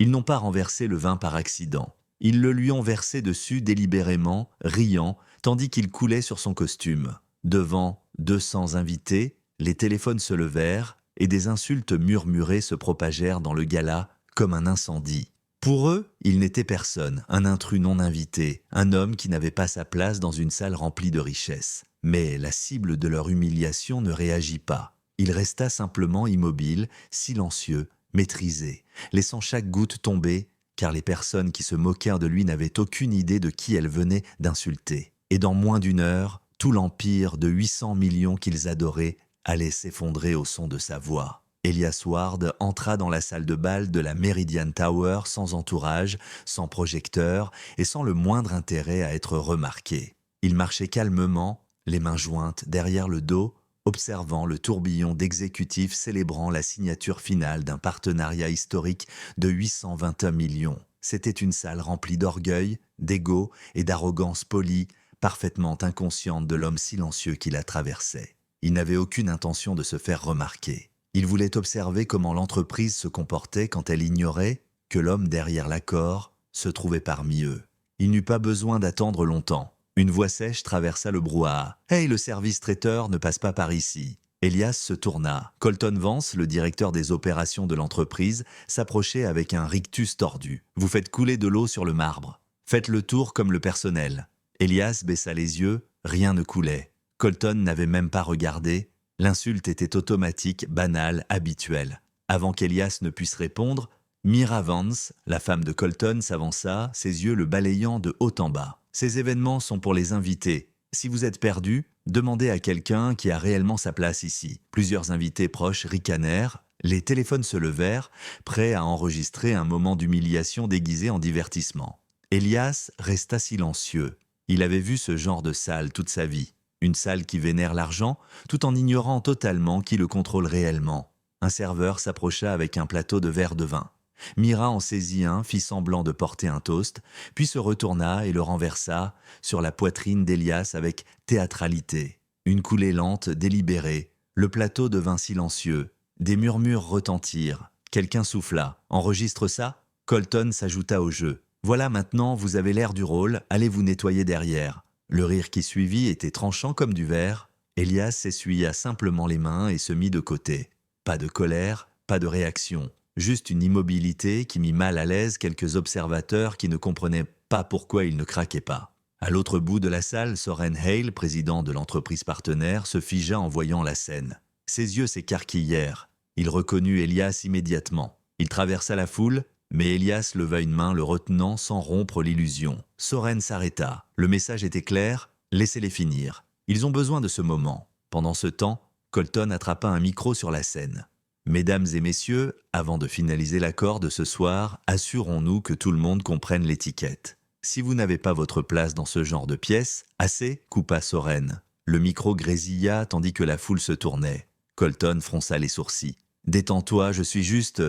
Ils n'ont pas renversé le vin par accident. Ils le lui ont versé dessus délibérément, riant, tandis qu'il coulait sur son costume. Devant 200 invités, les téléphones se levèrent et des insultes murmurées se propagèrent dans le gala comme un incendie. Pour eux, il n'était personne, un intrus non invité, un homme qui n'avait pas sa place dans une salle remplie de richesses. Mais la cible de leur humiliation ne réagit pas. Il resta simplement immobile, silencieux, maîtrisé, laissant chaque goutte tomber, car les personnes qui se moquèrent de lui n'avaient aucune idée de qui elles venaient d'insulter. Et dans moins d'une heure, tout l'empire de 800 millions qu'ils adoraient allait s'effondrer au son de sa voix. Elias Ward entra dans la salle de bal de la Meridian Tower sans entourage, sans projecteur et sans le moindre intérêt à être remarqué. Il marchait calmement, les mains jointes derrière le dos, observant le tourbillon d'exécutifs célébrant la signature finale d'un partenariat historique de 821 millions. C'était une salle remplie d'orgueil, d'ego et d'arrogance polie, parfaitement inconsciente de l'homme silencieux qui la traversait. Il n'avait aucune intention de se faire remarquer. Il voulait observer comment l'entreprise se comportait quand elle ignorait que l'homme derrière l'accord se trouvait parmi eux. Il n'eut pas besoin d'attendre longtemps. Une voix sèche traversa le brouhaha. « Hey, le service traiteur ne passe pas par ici !» Elias se tourna. Colton Vance, le directeur des opérations de l'entreprise, s'approchait avec un rictus tordu. « Vous faites couler de l'eau sur le marbre. Faites le tour comme le personnel. » Elias baissa les yeux, rien ne coulait. Colton n'avait même pas regardé. L'insulte était automatique, banale, habituelle. Avant qu'Elias ne puisse répondre, Myra Vance, la femme de Colton, s'avança, ses yeux le balayant de haut en bas. « Ces événements sont pour les invités. Si vous êtes perdu, demandez à quelqu'un qui a réellement sa place ici. » Plusieurs invités proches ricanèrent. Les téléphones se levèrent, prêts à enregistrer un moment d'humiliation déguisé en divertissement. Elias resta silencieux. Il avait vu ce genre de salle toute sa vie. Une salle qui vénère l'argent, tout en ignorant totalement qui le contrôle réellement. Un serveur s'approcha avec un plateau de verre de vin. Myra en saisit un, fit semblant de porter un toast, puis se retourna et le renversa sur la poitrine d'Elias avec théâtralité. Une coulée lente, délibérée. Le plateau devint silencieux. Des murmures retentirent. Quelqu'un souffla. « Enregistre ça ?» Colton s'ajouta au jeu. « Voilà, maintenant, vous avez l'air du rôle, allez vous nettoyer derrière. » Le rire qui suivit était tranchant comme du verre. Elias s'essuya simplement les mains et se mit de côté. Pas de colère, pas de réaction. Juste une immobilité qui mit mal à l'aise quelques observateurs qui ne comprenaient pas pourquoi il ne craquait pas. À l'autre bout de la salle, Soren Hale, président de l'entreprise partenaire, se figea en voyant la scène. Ses yeux s'écarquillèrent. Il reconnut Elias immédiatement. Il traversa la foule, mais Elias leva une main le retenant sans rompre l'illusion. Soren s'arrêta. Le message était clair, laissez-les finir. Ils ont besoin de ce moment. Pendant ce temps, Colton attrapa un micro sur la scène. « Mesdames et messieurs, avant de finaliser l'accord de ce soir, assurons-nous que tout le monde comprenne l'étiquette. Si vous n'avez pas votre place dans ce genre de pièce, assez, coupa Soren. Le micro grésilla tandis que la foule se tournait. Colton fronça les sourcils. « Détends-toi, je suis juste... »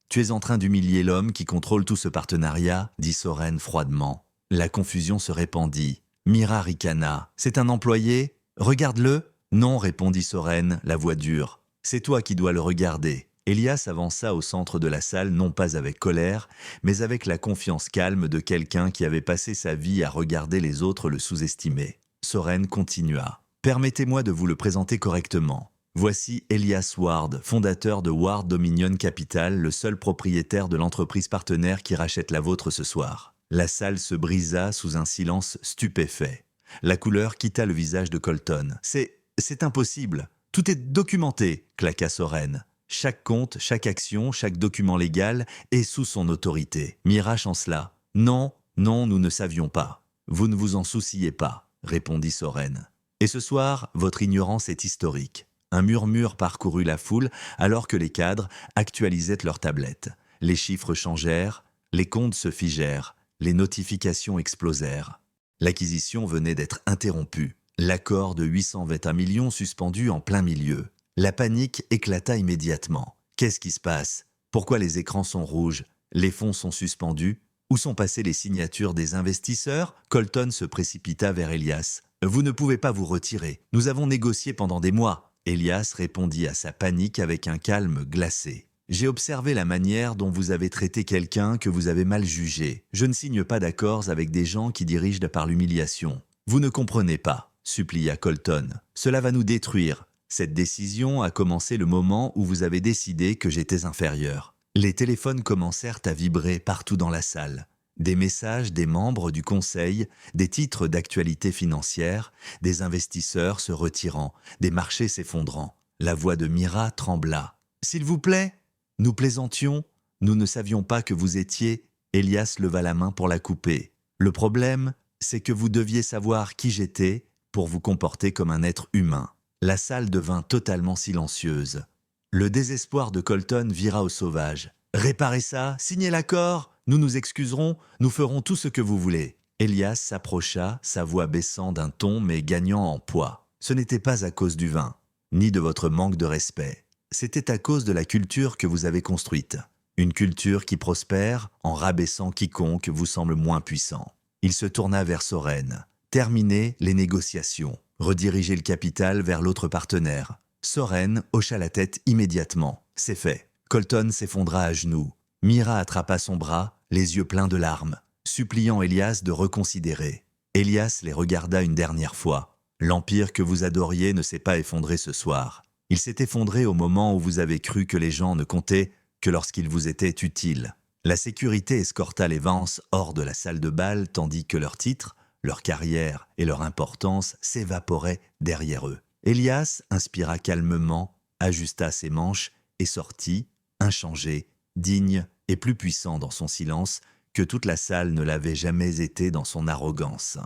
« Tu es en train d'humilier l'homme qui contrôle tout ce partenariat, » dit Soren froidement. La confusion se répandit. Myra ricana. « C'est un employé ? Regarde-le !» « Non, » répondit Soren, la voix dure. « C'est toi qui dois le regarder. » Elias avança au centre de la salle non pas avec colère, mais avec la confiance calme de quelqu'un qui avait passé sa vie à regarder les autres le sous-estimer. Soren continua. « Permettez-moi de vous le présenter correctement. Voici Elias Ward, fondateur de Ward Dominion Capital, le seul propriétaire de l'entreprise partenaire qui rachète la vôtre ce soir. » La salle se brisa sous un silence stupéfait. La couleur quitta le visage de Colton. « C'est impossible. Tout est documenté, » claqua Soren. Chaque compte, chaque action, chaque document légal est sous son autorité. Myra chancela. « Non, non, nous ne savions pas. »« Vous ne vous en souciez pas, » répondit Soren. « Et ce soir, votre ignorance est historique. » Un murmure parcourut la foule alors que les cadres actualisaient leurs tablettes. Les chiffres changèrent, les comptes se figèrent, les notifications explosèrent. L'acquisition venait d'être interrompue. L'accord de 821 millions suspendu en plein milieu. La panique éclata immédiatement. Qu'est-ce qui se passe? Pourquoi les écrans sont rouges? Les fonds sont suspendus? Où sont passées les signatures des investisseurs? Colton se précipita vers Elias. « Vous ne pouvez pas vous retirer. Nous avons négocié pendant des mois. » Elias répondit à sa panique avec un calme glacé. J'ai observé la manière dont vous avez traité quelqu'un que vous avez mal jugé. Je ne signe pas d'accords avec des gens qui dirigent par l'humiliation. Vous ne comprenez pas, supplia Colton. Cela va nous détruire. Cette décision a commencé le moment où vous avez décidé que j'étais inférieur. Les téléphones commencèrent à vibrer partout dans la salle. Des messages des membres du conseil, des titres d'actualité financière, des investisseurs se retirant, des marchés s'effondrant. La voix de Mira trembla. « S'il vous plaît !» Nous plaisantions, nous ne savions pas que vous étiez. Elias leva la main pour la couper. Le problème, c'est que vous deviez savoir qui j'étais pour vous comporter comme un être humain. La salle devint totalement silencieuse. Le désespoir de Colton vira au sauvage. « Réparez ça, signez l'accord, nous nous excuserons, nous ferons tout ce que vous voulez. » Elias s'approcha, sa voix baissant d'un ton mais gagnant en poids. Ce n'était pas à cause du vin, ni de votre manque de respect. C'était à cause de la culture que vous avez construite. Une culture qui prospère en rabaissant quiconque vous semble moins puissant. Il se tourna vers Soren. Terminez les négociations. Redirigez le capital vers l'autre partenaire. Soren hocha la tête immédiatement. C'est fait. Colton s'effondra à genoux. Mira attrapa son bras, les yeux pleins de larmes, suppliant Elias de reconsidérer. Elias les regarda une dernière fois. L'empire que vous adoriez ne s'est pas effondré ce soir. Il s'est effondré au moment où vous avez cru que les gens ne comptaient que lorsqu'ils vous étaient utiles. La sécurité escorta les Vance hors de la salle de bal tandis que leurs titres, leur carrière et leur importance s'évaporaient derrière eux. Elias inspira calmement, ajusta ses manches et sortit, inchangé, digne et plus puissant dans son silence que toute la salle ne l'avait jamais été dans son arrogance.